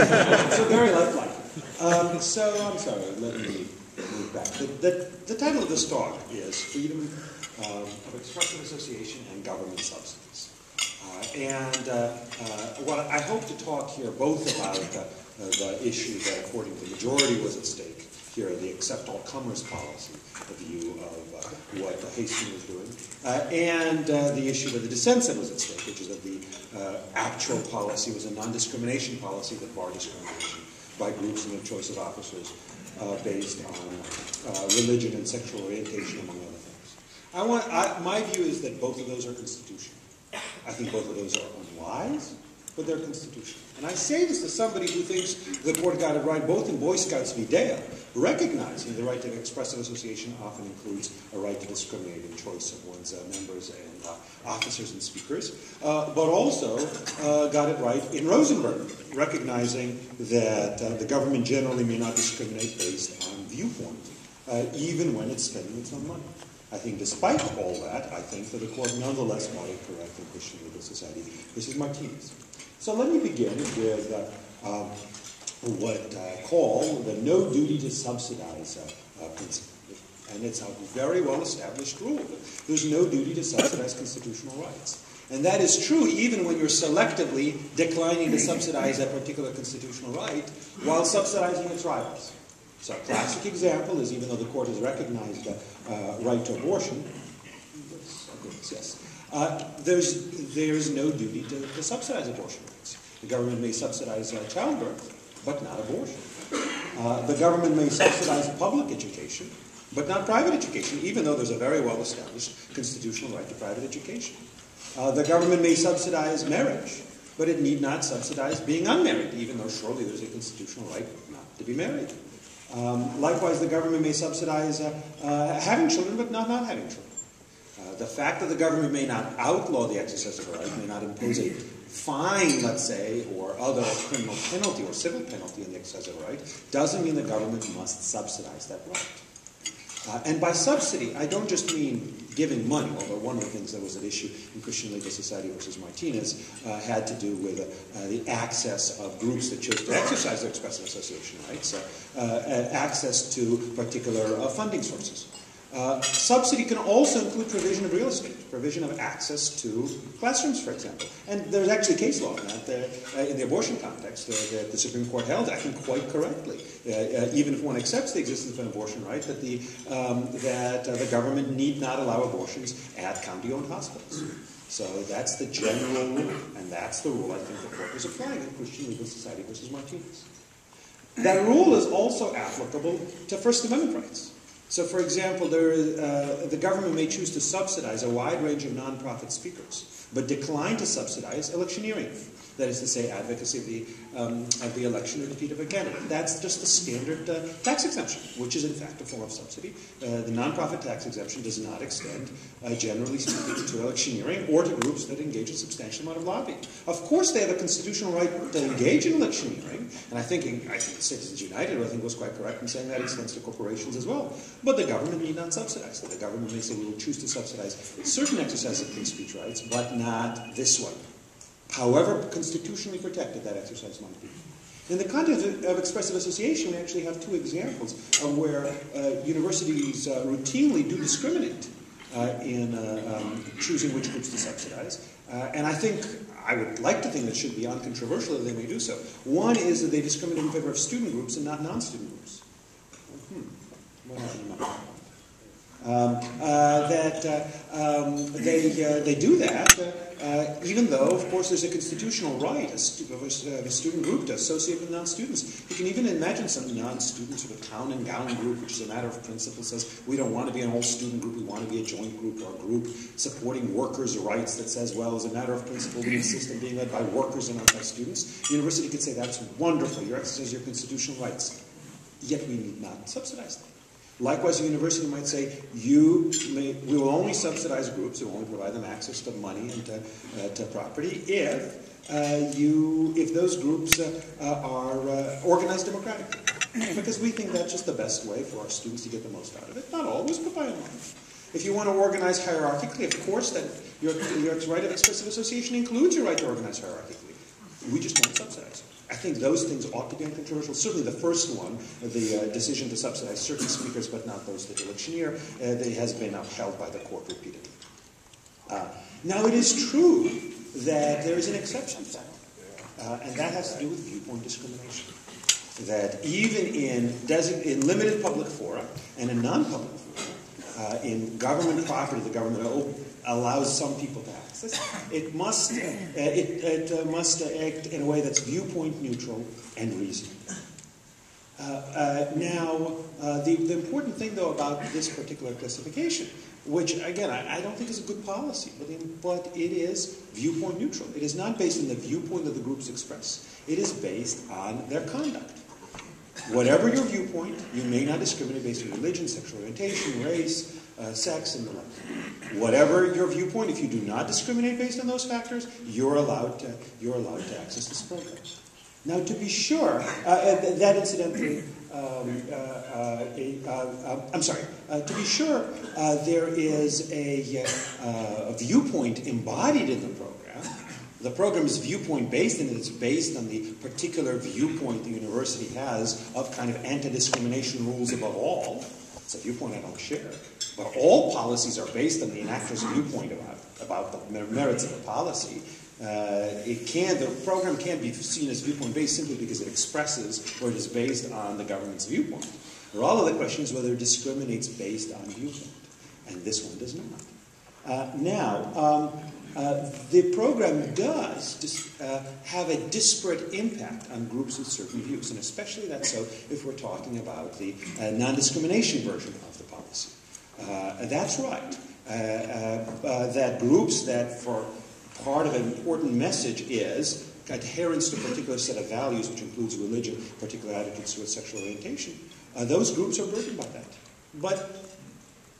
So very lifelike. So I'm sorry, let me move back. The title of this talk is Freedom of Expressive Association and Government Subsidies. What I hope to talk here both about the issue that, according to the majority, was at stake here, the accept all comers policy, the view of what Hastings was doing, and the issue of the dissent that was at stake, which is that the actual policy was a non-discrimination policy that barred discrimination by groups in their choice of officers based on religion and sexual orientation, among other things. My view is that both of those are constitutional. I think both of those are unwise, but they're constitutional. And I say this to somebody who thinks the court got it right both in Boy Scouts v. Dale, recognizing the right to expressive association often includes a right to discriminate in choice of one's members and officers and speakers, but also got it right in Rosenberg, recognizing that the government generally may not discriminate based on viewpoint, even when it's spending its own money. I think despite all that, I think that the court nonetheless got it correct in Christian Legal Society. This is Martínez. So let me begin with what I call the no duty to subsidize principle. And it's a very well-established rule. There's no duty to subsidize constitutional rights. And that is true even when you're selectively declining to subsidize a particular constitutional right while subsidizing its rivals. So a classic example is, even though the court has recognized right to abortion, there's no duty to subsidize abortion rights. The government may subsidize childbirth, but not abortion. The government may subsidize public education, but not private education, even though there's a very well-established constitutional right to private education. The government may subsidize marriage, but it need not subsidize being unmarried, even though surely there's a constitutional right not to be married. Likewise, the government may subsidize having children, but not having children. The fact that the government may not outlaw the exercise of a right, may not impose a fine, let's say, or other criminal penalty or civil penalty in the exercise of a right, doesn't mean the government must subsidize that right. And by subsidy, I don't just mean giving money, although one of the things that was at issue in Christian Legal Society versus Martínez had to do with the access of groups that chose to exercise their expressive association rights, access to particular funding sources. Subsidy can also include provision of real estate, provision of access to classrooms, for example. And there's actually case law on that in the abortion context that the Supreme Court held, I think, quite correctly, even if one accepts the existence of an abortion right, that the government need not allow abortions at county-owned hospitals. So that's the general rule, and that's the rule I think the court was applying in Christian Legal Society versus Martínez. That rule is also applicable to First Amendment rights. So, for example, the government may choose to subsidize a wide range of nonprofit speakers, but decline to subsidize electioneering. That is to say, advocacy of the election or defeat of a candidate. That's just the standard tax exemption, which is in fact a form of subsidy. The nonprofit tax exemption does not extend, generally speaking, to electioneering or to groups that engage in a substantial amount of lobbying. Of course, they have a constitutional right to engage in electioneering, and I think Citizens United, I think, was quite correct in saying that extends to corporations as well. But the government need not subsidize that. The government may say we will choose to subsidize certain exercises of free speech rights, but not this one. However constitutionally protected that exercise might be. In the context of expressive association, we actually have two examples of where universities routinely do discriminate in choosing which groups to subsidize. And I would like to think that it should be uncontroversial that they may do so. One is that they discriminate in favor of student groups and not non-student groups. What happened to my they do that, even though, of course, there's a constitutional right of a student group to associate with non-students. You can even imagine some non-student sort of town and gown group, which is a matter of principle, says we don't want to be an all-student group, we want to be a joint group or a group supporting workers' rights that says, well, as a matter of principle, we insist on being led by workers and not by students. The university could say, that's wonderful, you exercise your constitutional rights, yet we need not subsidize them. Likewise, the university might say, we will only subsidize groups, we will only provide them access to money and to property if those groups are organized democratically. Because we think that's just the best way for our students to get the most out of it. Not always, but by and large. If you want to organize hierarchically, of course, then your right of expressive association includes your right to organize hierarchically. We just won't subsidize it. I think those things ought to be uncontroversial. Certainly the first one, the decision to subsidize certain speakers but not those that electioneer, that has been upheld by the court repeatedly. Now it is true that there is an exception to that, and that has to do with viewpoint discrimination. That even in limited public fora and in non-public fora, in government property, the government allows some people to access. It must act in a way that's viewpoint neutral and reasonable. Now, the important thing, though, about this particular classification, which, again, I don't think is a good policy, but it is viewpoint neutral. It is not based on the viewpoint that the groups express. It is based on their conduct. Whatever your viewpoint, you may not discriminate based on religion, sexual orientation, race, sex, and the like. Whatever your viewpoint, if you do not discriminate based on those factors, you're allowed to access this program. Now, to be sure, that incidentally, to be sure, there is a viewpoint embodied in the program. The program is viewpoint-based, and it's based on the particular viewpoint the university has of kind of anti-discrimination rules above all. It's a viewpoint I don't share. But all policies are based on the enactor's viewpoint about the merits of the policy. The program can't be seen as viewpoint-based simply because it expresses or it is based on the government's viewpoint. All of the question is whether it discriminates based on viewpoint, and this one does not. The program does have a disparate impact on groups with certain views, and especially that's so if we're talking about the non-discrimination version of the policy. That's right. That groups that for part of an important message is adherence to a particular set of values, which includes religion, particular attitudes towards sexual orientation, those groups are burdened by that. But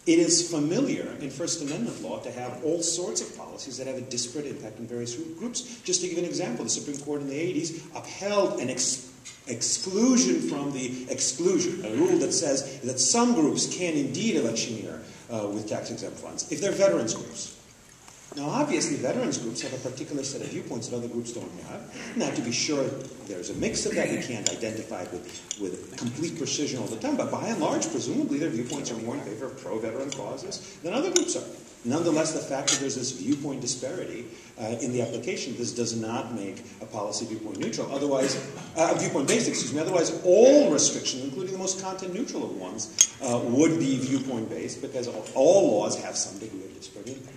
it is familiar in First Amendment law to have all sorts of policies that have a disparate impact on various groups. Just to give an example, the Supreme Court in the 80s upheld an exclusion from the exclusion, a rule that says that some groups can indeed electioneer with tax-exempt funds if they're veterans groups. Now, obviously, veterans groups have a particular set of viewpoints that other groups don't have. Now, to be sure, there's a mix of that. We can't identify it with complete precision all the time, but by and large, presumably, their viewpoints are more in favor of pro-veteran causes than other groups are. Nonetheless, the fact that there's this viewpoint disparity in the application, this does not make a policy viewpoint neutral. Otherwise, viewpoint-based, excuse me. Otherwise, all restrictions, including the most content-neutral of ones, would be viewpoint-based because all laws have some degree of disparate impact.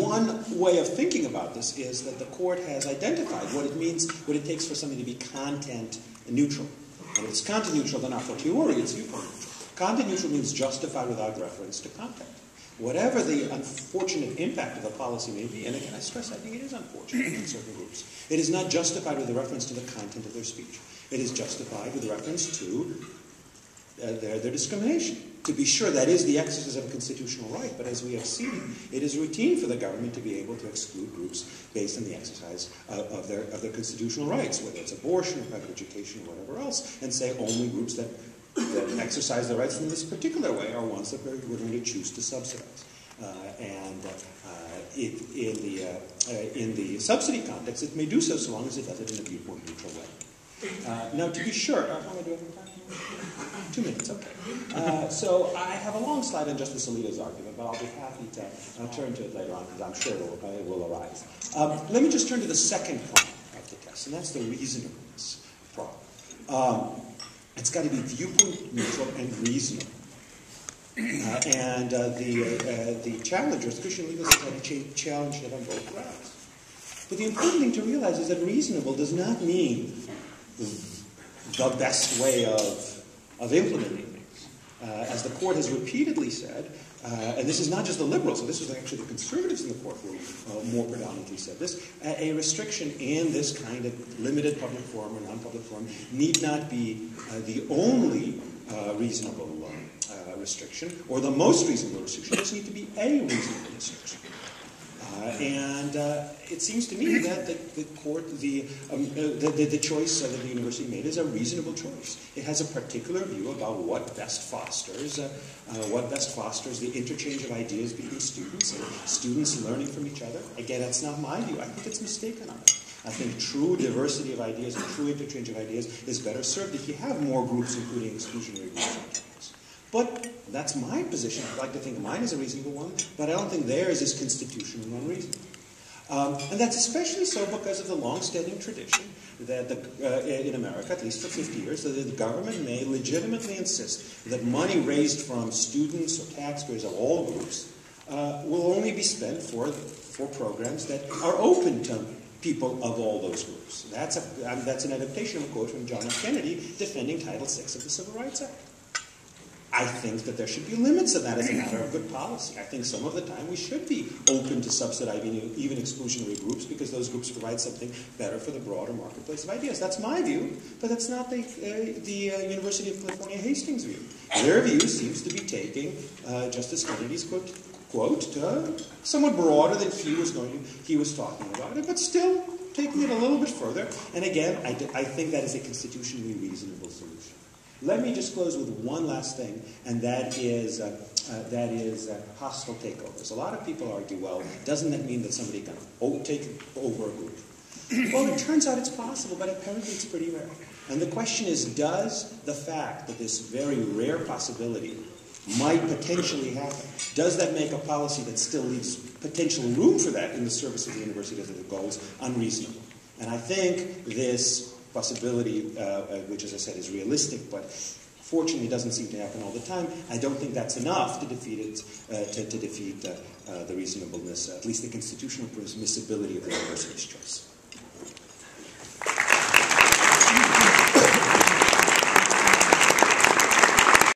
One way of thinking about this is that the court has identified what it means, what it takes for something to be content neutral. And if it's content neutral, then a fortiori it's viewpoint neutral. Content neutral means justified without reference to content. Whatever the unfortunate impact of the policy may be, and again I stress I think it is unfortunate in certain groups, it is not justified with a reference to the content of their speech. It is justified with reference to their discrimination. To be sure, that is the exercise of a constitutional right, but as we have seen, it is routine for the government to be able to exclude groups based on the exercise of their constitutional rights, whether it's abortion or private education or whatever else, and say only groups that exercise their rights in this particular way are ones that we're going to choose to subsidize. In the subsidy context, it may do so long as it does it in a viewpoint neutral way. Now, to be sure, how am I doing with time? 2 minutes, okay. So I have a long slide on Justice Alito's argument, but I'll be happy to turn to it later on because I'm sure it will arise. Let me just turn to the second problem of the test, and that's the reasonableness problem. It's got to be viewpoint neutral and reasonable. The challengers, Christian legalists, have challenged it on both grounds. But the important thing to realize is that reasonable does not mean the best way of implementing things. As the court has repeatedly said, and this is not just the liberals, so this was actually the conservatives in the court who more predominantly said this, a restriction in this kind of limited public forum or non-public forum need not be the only reasonable restriction or the most reasonable restriction. It just needs to be a reasonable restriction. And it seems to me that the court, the choice that the university made is a reasonable choice. It has a particular view about what best fosters the interchange of ideas between students and students learning from each other. Again, that's not my view. I think it's mistaken on it. I think true diversity of ideas and true interchange of ideas is better served if you have more groups, including exclusionary groups. But that's my position. I'd like to think mine is a reasonable one, but I don't think theirs is constitutionally unreasonable. And that's especially so because of the long-standing tradition that in America, at least for 50 years, that the government may legitimately insist that money raised from students or taxpayers of all groups will only be spent for programs that are open to people of all those groups. That's an adaptation of a quote from John F. Kennedy defending Title VI of the Civil Rights Act. I think that there should be limits to that as a matter of good policy. I think some of the time we should be open to subsidizing even exclusionary groups because those groups provide something better for the broader marketplace of ideas. That's my view, but that's not the University of California Hastings view. Their view seems to be taking Justice Kennedy's quote to somewhat broader than he was talking about it, but still taking it a little bit further. And again, I think that is a constitutionally reasonable solution. Let me just close with one last thing, and that is hostile takeovers. A lot of people argue, well, doesn't that mean that somebody can take over a group? Well, it turns out it's possible, but apparently it's pretty rare. And the question is, does the fact that this very rare possibility might potentially happen, does that make a policy that still leaves potential room for that in the service of the university's goals unreasonable? And I think this possibility, which, as I said, is realistic, but fortunately doesn't seem to happen all the time. I don't think that's enough to defeat the reasonableness, at least the constitutional permissibility of the university's choice.